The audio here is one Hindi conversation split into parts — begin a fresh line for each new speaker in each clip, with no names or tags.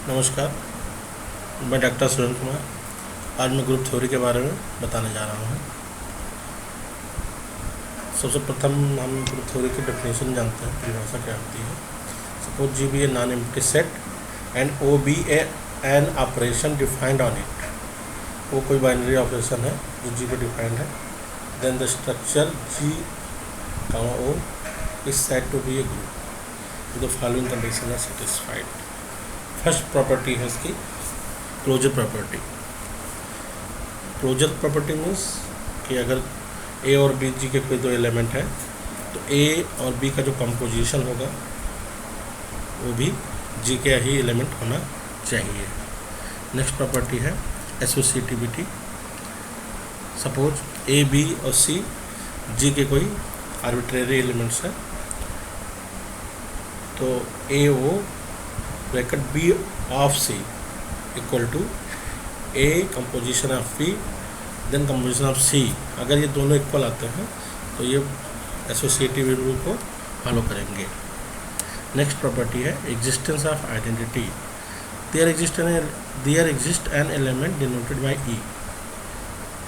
नमस्कार, मैं डॉक्टर सुरेंद्र कुमार। आज मैं ग्रुप थ्योरी के बारे में बताने जा रहा हूँ। सबसे प्रथम हम ग्रुप थ्योरी की डेफिनेशन जानते हैं, परिभाषा क्या होती है। Suppose G be a non empty set and O be an operation defined on it. वो कोई बाइनरी ऑपरेशन है जो जी पे डिफाइंड है। Then the structure G O is said to be a group. The following condition are satisfied. First property है इसकी closure property. Closure property means कि अगर ए और बी जी के कोई दो एलिमेंट है तो ए और बी का जो कंपोजिशन होगा वो भी जी के ही एलिमेंट होना चाहिए। नेक्स्ट प्रॉपर्टी है एसोसिएटिविटी। सपोज ए बी और सी जी के कोई आर्बिट्रेरी एलिमेंट्स है तो a o bracket b of c equal to a composition of b then composition of c. अगर ये दोनों इक्वल आते हैं तो ये एसोसिएटिव रूल को फॉलो करेंगे। नेक्स्ट प्रॉपर्टी है existence of identity. There exist an element denoted by e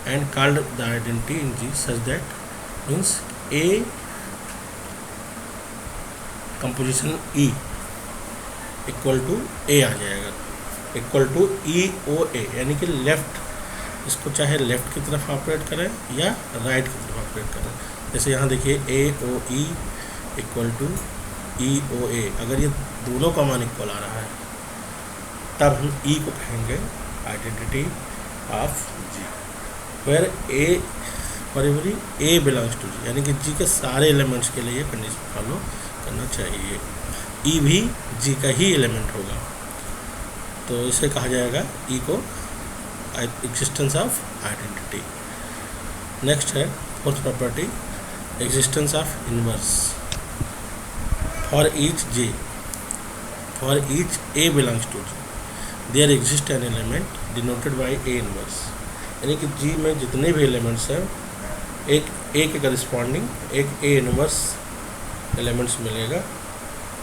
and called the identity in G such that means a composition e equal to a आ जाएगा, इक्वल टू ई ओ ए, यानी कि लेफ्ट, इसको चाहे लेफ्ट की तरफ ऑपरेट करें या राइट की तरफ ऑपरेट करें। जैसे यहाँ देखिए ए ओ ई इक्वल टू ई ओ ए। अगर ये दोनों का मान इक्वल आ रहा है तब हम ई को कहेंगे identity of G, where a for every a belongs to G, यानी कि जी के सारे एलिमेंट्स के लिए ये कंडीशन फॉलो करना चाहिए। ई भी जी का ही एलिमेंट होगा तो इसे कहा जाएगा ई को एग्जिस्टेंस ऑफ आइडेंटिटी। नेक्स्ट है fourth property existence of inverse. For each J, for each A belongs to G there exist an element denoted by A inverse, यानी कि जी में जितने भी एलिमेंट्स हैं एक ए के करस्पॉन्डिंग एक ए इनवर्स एलिमेंट्स मिलेगा,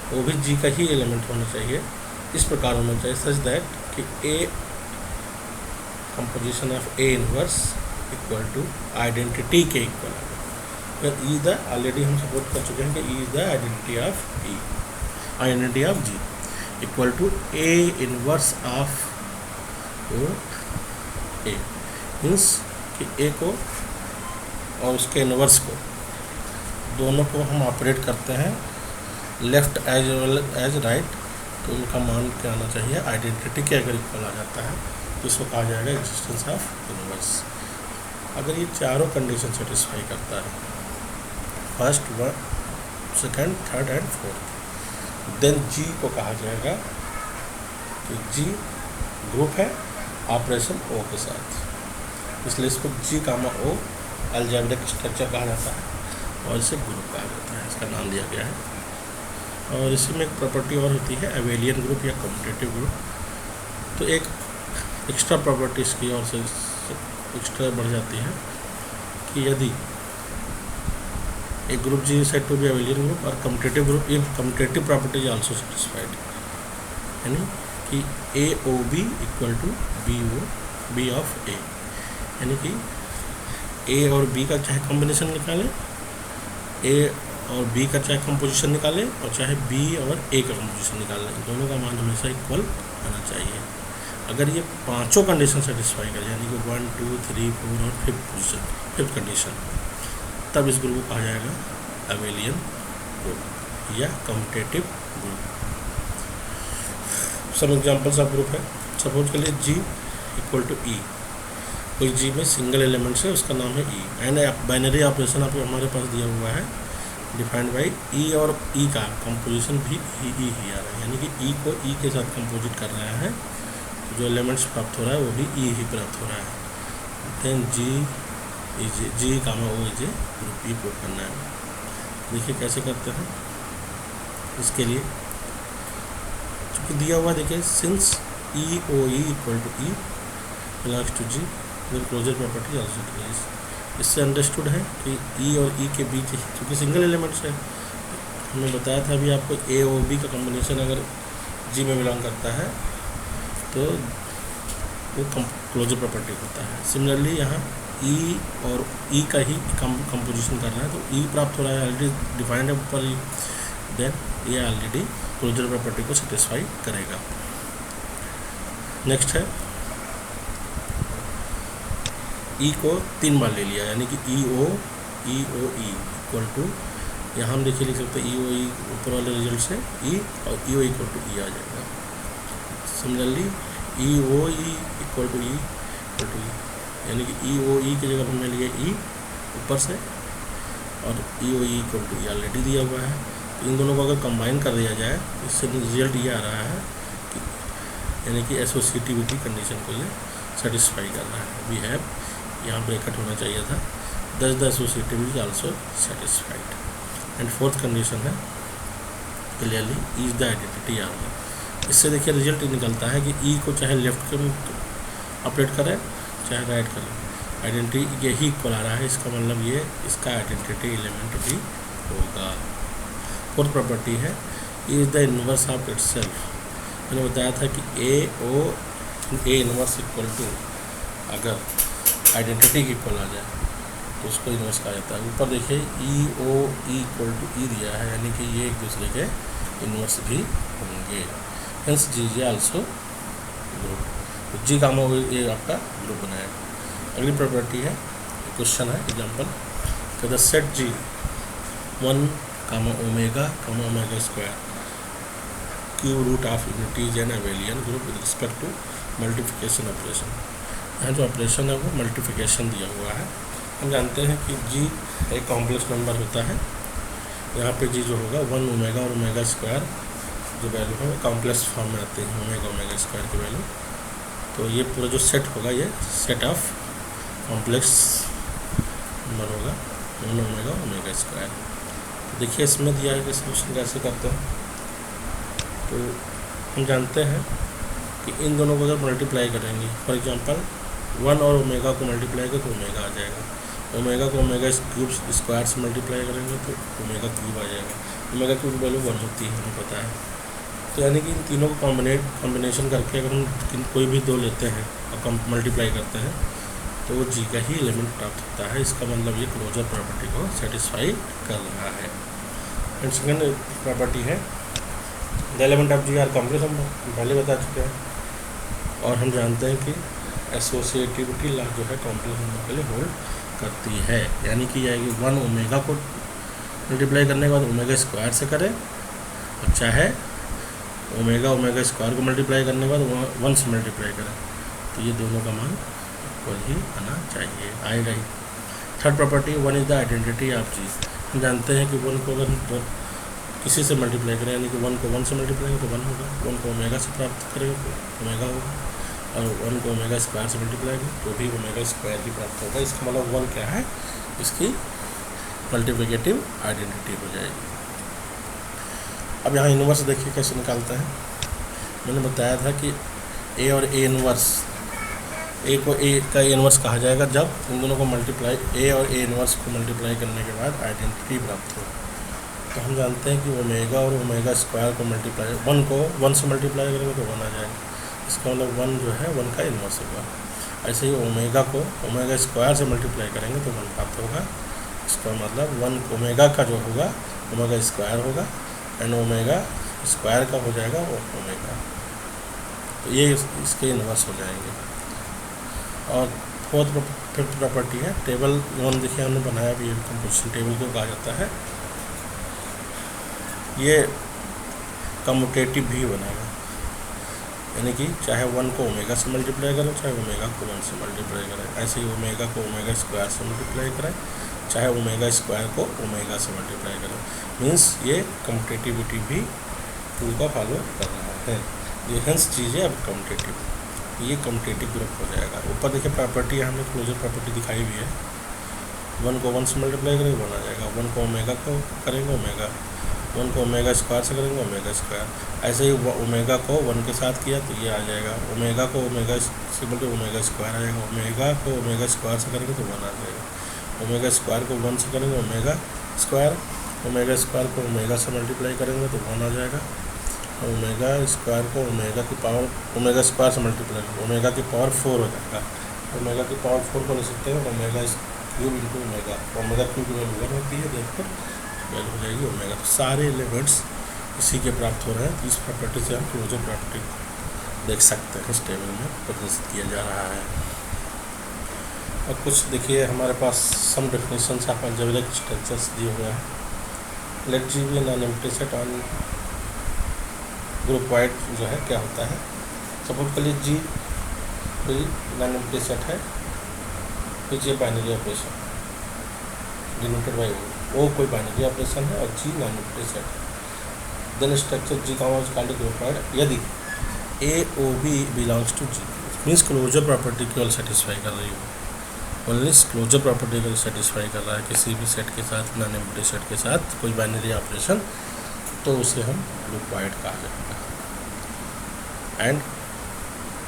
वो भी जी का ही एलिमेंट होना चाहिए। इस प्रकार होना चाहिए सच दैट कि a composition of a inverse equal to identity के इक्वल है। फिर ई द ऑलरेडी हम सपोर्ट कर चुके हैं कि e is the identity of e, identity of G equal to a inverse of a, means कि ए को और उसके इनवर्स को दोनों को हम ऑपरेट करते हैं left as well as right, तो उनका मान क्या आना चाहिए आइडेंटिटी के अगर इक्वल आ जाता है तो इसको कहा जाएगा एग्जिस्टेंस ऑफ इनवर्स। अगर ये चारों कंडीशन सेटिस्फाई करता है first one second third and fourth then G को कहा जाएगा कि जी ग्रुप है ऑपरेशन ओ के साथ, इसलिए इसको जी कामा ओ अलजेब्रिक स्ट्रक्चर कहा जाता है और इसे ग्रुप कहा जाता है, इसका नाम दिया गया है। और इसी में एक प्रॉपर्टी और होती है एवेलियन ग्रुप या कम्यूटेटिव ग्रुप। तो एक एक्स्ट्रा प्रॉपर्टी इसकी और से एक्स्ट्रा बढ़ जाती है कि यदि एक group G set to be abelian group और commutative group if commutative property is also satisfied, यानी कि a o b equal to b o b of a, यानी कि ए और बी का चाहे कॉम्बिनेशन निकालें, ए और बी का चाहे कंपोजिशन निकालें और चाहे बी और ए का कंपोजिशन निकालें, दोनों का मान हमेशा इक्वल आना चाहिए। अगर ये पांचों कंडीशन सेटिस्फाई करें यानी कि 1 2 3 4 और फिफ्थ कंडीशन, तब इस ग्रुप को कहा जाएगा एवेलियन ग्रुप या commutative group. Some examples of group है। सपोज के लिए जी इक्वल टू ई, कोई जी में सिंगल एलिमेंट्स है उसका नाम है ई एंड बाइनरी ऑपरेशन आपको हमारे पास दिया हुआ है डिफाइंड बाई ई और ई का कंपोजिशन भी ई ही आ रहा है, यानी कि ई को ई के साथ कंपोजिट कर रहा है, जो एलिमेंट्स प्राप्त हो रहा है वो भी ई ही प्राप्त हो रहा है। Then G comma O is a group, E prove करना है। देखिए कैसे करते हैं। इसके लिए चूँकि दिया हुआ देखिए since E O E equal to E belongs to G closure property also close. इससे अंडरस्टूड है कि ई और ई के बीच क्योंकि सिंगल एलिमेंट्स है, हमने बताया था अभी आपको ए और बी का कॉम्बिनेशन अगर जी में बिलोंग करता है तो वो क्लोजर प्रॉपर्टी होता है। सिमिलरली यहाँ ई और ई का ही कंपोजिशन कर रहा है, तो ई प्राप्त हो रहा है, ऑलरेडी डिफाइंड है ऊपर ही, देन ये ऑलरेडी क्लोजर प्रॉपर्टी को सेटिस्फाई करेगा। नेक्स्ट है ई को 3 बार ले लिया, यानी कि ई ओ इक्वल टू, यहाँ हम देखिए लिख सकते हैं ई ओ ई ऊपर वाले रिजल्ट से ई, और e O equal to e आ जाएगा। Similarly e O E equal to e, यानी कि ई ओ ई की जगह पर मैं लिए ई ऊपर से, और e O E equal to e already दिया हुआ है। तो इन दोनों को अगर कंबाइन कर दिया जाए तो इससे रिजल्ट ये आ रहा है कि यानी कि एसोसिएटिविटी कंडीशन को ये सेटिस्फाई कर रहा है। वी हैव, यहाँ ब्रैकेट होना चाहिए था, दस the associativity also satisfied. And fourth condition है क्लियरली इज द आइडेंटिटी आ रहा है। इससे देखिए रिजल्ट निकलता है कि ई को चाहे लेफ्ट के ऑपरेट करें चाहे राइट करें, आइडेंटिटी यही इक्वल आ रहा है, इसका मतलब ये इसका आइडेंटिटी एलिमेंट भी होगा। फोर्थ प्रॉपर्टी है is the inverse of itself. मैंने बताया था कि ए इनवर्स इक्वल टू अगर आइडेंटिटी की इक्वल आ जाए तो उसको इनवर्स कहा जाता है। ऊपर देखिए ई ओ ई इक्वल टू ई दिया है, यानी कि ये एक दूसरे के इनवर्स भी होंगे। हेंस जी जे आल्सो ग्रुप, जी काम हो ये आपका ग्रुप बनाएगा। अगली प्रॉपर्टी है, क्वेश्चन है एग्जाम्पल, तो the set G 1, omega square cube root of unities and abelian group with respect to multiplication operation. यहाँ जो ऑपरेशन है वो मल्टीप्लिकेशन दिया हुआ है। हम जानते हैं कि जी एक कॉम्प्लेक्स नंबर होता है, यहाँ पे जी जो होगा 1 ओमेगा और ओमेगा स्क्वायर जो वैल्यू है वो कॉम्प्लेक्स फॉर्म में आते हैं ओमेगा स्क्वायर की वैल्यू। तो ये पूरा जो सेट होगा ये सेट ऑफ कॉम्प्लेक्स नंबर होगा 1 ओमेगा स्क्वायर। तो देखिए इसमें दिया है कि सोल्यूशन कैसे करते हैं। तो हम जानते हैं कि इन दोनों को अगर मल्टीप्लाई करेंगे, फॉर एग्जांपल 1 और ओमेगा को मल्टीप्लाई करें तो ओमेगा आ जाएगा, ओमेगा को ओमेगा क्यूब स्क्वायर से मल्टीप्लाई करेंगे तो ओमेगा क्यूब आ जाएगा। ओमेगा क्यूब वैल्यू 1 होती है, हमें पता है। तो यानी कि इन तीनों को कॉम्बिनेशन करके अगर हम कोई भी दो लेते हैं और मल्टीप्लाई करते हैं तो वो जी का ही एलिमेंट प्राप्त होता है। इसका मतलब ये क्लोजर प्रॉपर्टी को सेटिस्फाई कर रहा है। एंड सेकेंड प्रॉपर्टी है the element of G are complex, हम पहले बता चुके हैं। और हम जानते हैं कि एसोसिएटिविटी लॉ जो है कॉम्प्लेक्स नंबर के लिए होल्ड करती है, यानी कि आएगी 1 ओमेगा को मल्टीप्लाई करने के बाद ओमेगा स्क्वायर से करें, और चाहे ओमेगा स्क्वायर को मल्टीप्लाई करने के बाद 1 से मल्टीप्लाई करें, तो ये दोनों का मान इक्वल ही आना चाहिए, आएगा ही। Third property 1 is the identity of G. हम जानते हैं कि 1 को अगर किसी से मल्टीप्लाई करें, यानी कि 1 को 1 से मल्टीप्लाई करें तो 1 होगा, 1 को ओमेगा से प्राप्त करेंगे तो ओमेगा होगा, और 1 को ओमेगा स्क्वायर से मल्टीप्लाई करें तो भी ओमेगा स्क्वायर ही प्राप्त होगा। इसका मतलब 1 क्या है, इसकी मल्टीप्लिकेटिव आइडेंटिटी हो जाएगी। अब यहाँ इनवर्स देखिए कैसे निकालते हैं। मैंने बताया था कि ए और ए इनवर्स, ए को ए का इनवर्स कहा जाएगा जब इन दोनों को मल्टीप्लाई, ए और ए इनवर्स को मल्टीप्लाई करने के बाद आइडेंटिटी प्राप्त हो। तो हम जानते हैं कि ओमेगा और ओमेगा स्क्वायर को मल्टीप्लाई, 1 को 1 से मल्टीप्लाई करेंगे तो 1 आ जाएगा, इसका मतलब 1 जो है 1 का इनवर्स होगा। ऐसे ही ओमेगा को ओमेगा स्क्वायर से मल्टीप्लाई करेंगे तो 1 प्राप्त होगा, इसका मतलब 1 ओमेगा का जो होगा ओमेगा स्क्वायर होगा, एंड ओमेगा स्क्वायर का हो जाएगा वो ओमेगा, तो ये इसके इनवर्स हो जाएंगे। और फिफ्थ प्रॉपर्टी है टेबल 1, देखिए हमने बनाया भी है, कंपोजिशन टेबल को कहा जाता है। ये कम्यूटेटिव भी बनेगा, यानी कि चाहे 1 को ओमेगा से मल्टीप्लाई करें, चाहे ओमेगा को 1 से मल्टीप्लाई करें, ऐसे ही ओमेगा को ओमेगा स्क्वायर से मल्टीप्लाई करें, चाहे ओमेगा स्क्वायर को ओमेगा से मल्टीप्लाई करें। मीन्स ये कम्यूटेटिविटी भी रूल का फॉलो कर रहा है। ये हेंस चीज़ें अब कम्यूटेटिव, ये कम्यूटेटिव ग्रुप हो जाएगा। ऊपर देखिए प्रॉपर्टी हमने क्लोजर प्रॉपर्टी दिखाई हुई है, 1 को 1 से मल्टीप्लाई करेंगे 1 आ जाएगा, 1 को ओमेगा को करेंगे ओमेगा, 1 को ओमेगा स्क्वायर से करेंगे ओमेगा स्क्वायर, ऐसे ही ओमेगा को 1 के साथ किया तो ये आ जाएगा, ओमेगा को ओमेगा से बोलते ओमेगा स्क्वायर आएगा, ओमेगा को ओमेगा स्क्वायर से करेंगे तो 1 आ जाएगा, ओमेगा स्क्वायर को 1 से करेंगे ओमेगा स्क्वायर, ओमेगा स्क्वायर को ओमेगा से मल्टीप्लाई करेंगे तो 1 आ जाएगा, ओमेगा स्क्वायर को ओमेगा की पावर ओमेगा स्क्वायर से मल्टीप्लाई करो, ओमेगा की पावर 4 हो जाएगा। ओमेगा की पावर 4 को लिख सकते हैं omega cube into omega. Omega cube की वैल्यू 1 होती है, देखकर वैल्यू हो जाएगी ओमेगा। तो सारे एलिमेंट्स इसी के प्राप्त हो रहे हैं। तो इस प्रॉपर्टी से हम क्लोजर प्रॉपर्टी देख सकते हैं, इस टेबल में प्रदर्शित किया जा रहा है। और कुछ देखिए हमारे पास some definitions of algebraic structures दिए हुए हैं। Let G be non empty set on group wide जो है क्या होता है, सपोज कर लीजिए जी कोई नॉन एम्प्टी सेट है, फिर ये binary operation denoted by o कोई बाइनरी ऑपरेशन है और जी नॉन एम्प्टी सेट है। देन स्ट्रक्चर जी का कॉल्ड ग्रुप वाइड यदि a o b belongs to G, means closure property केवल सेटिस्फाई कर रही हो, ओनली क्लोजर प्रॉपर्टी को सेटिस्फाई कर रहा है किसी भी सेट के साथ, नॉन एम्प्टी सेट के साथ कोई बाइनरी ऑपरेशन, तो उसे हम ग्रुप वाइड कहा जाएगा। एंड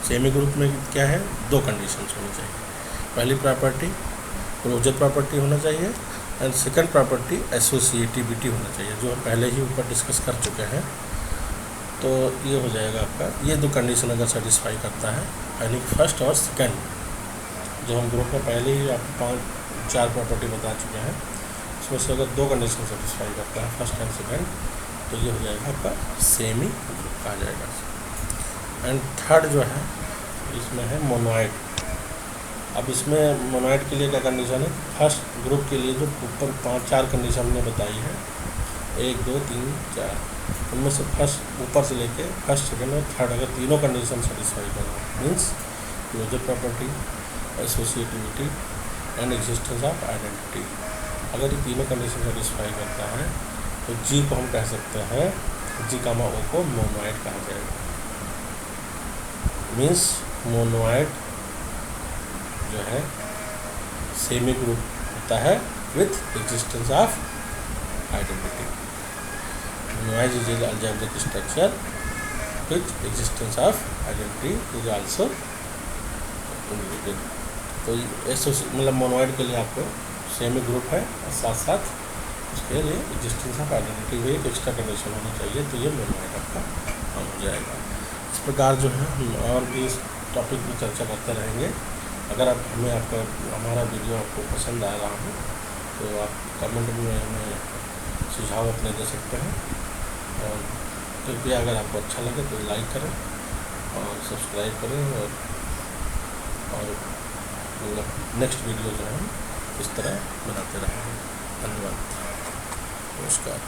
सेमी ग्रुप में क्या है, दो कंडीशंस होनी चाहिए। पहली प्रॉपर्टी क्लोजर प्रॉपर्टी होना चाहिए एंड सेकंड प्रॉपर्टी एसोसिएटिविटी होना चाहिए, जो हम पहले ही ऊपर डिस्कस कर चुके हैं। तो ये हो जाएगा आपका, ये दो कंडीशन अगर सेटिस्फाई करता है, यानी फर्स्ट और सेकंड, जो हम ग्रुप में पहले ही आपको 4 प्रॉपर्टी बता चुके हैं, उसमें से अगर दो कंडीशन सेटिस्फाई करता है फर्स्ट एंड सेकंड, तो ये हो जाएगा आपका सेमी ग्रुप कहा जाएगा। एंड थर्ड जो है इसमें है मोनोइड। अब इसमें मोनोइड के लिए क्या कंडीशन है, फर्स्ट ग्रुप के लिए जो ऊपर 5-4 कंडीशन हमने बताई है, 1 2 3 4, उनमें से फर्स्ट ऊपर से लेके फर्स्ट सेकंड और थर्ड अगर तीनों कंडीशन सेटिस्फाई करना, means closure property, associativity and existence of identity, अगर ये तीनों कंडीशन सेटिस्फाई करता है तो जी को हम कह सकते हैं, जी का ओ को मोनोइड कहा जाएगा। मीन्स मोनोइड जो है सेमी ग्रुप होता है with existence of identity. Monoid is an algebraic structure with existence of identity is also indicated. तो मतलब मोनोइड के लिए आपको सेमी ग्रुप है और साथ साथ उसके लिए एग्जिस्टेंस ऑफ आइडेंटिटी भी एक एक्स्ट्रा कंडीशन होनी चाहिए, तो ये मोनोइड आपका काम हो जाएगा। इस प्रकार जो है हम और भी इस टॉपिक की चर्चा करते रहेंगे। अगर आप हमारा वीडियो आपको पसंद आ रहा हो तो आप कमेंट में हमें सुझाव अपने दे सकते हैं, और कृपया अगर आपको अच्छा लगे तो लाइक करें और सब्सक्राइब करें, और नेक्स्ट वीडियो जो है इस तरह बनाते रहेंगे। धन्यवाद, नमस्कार।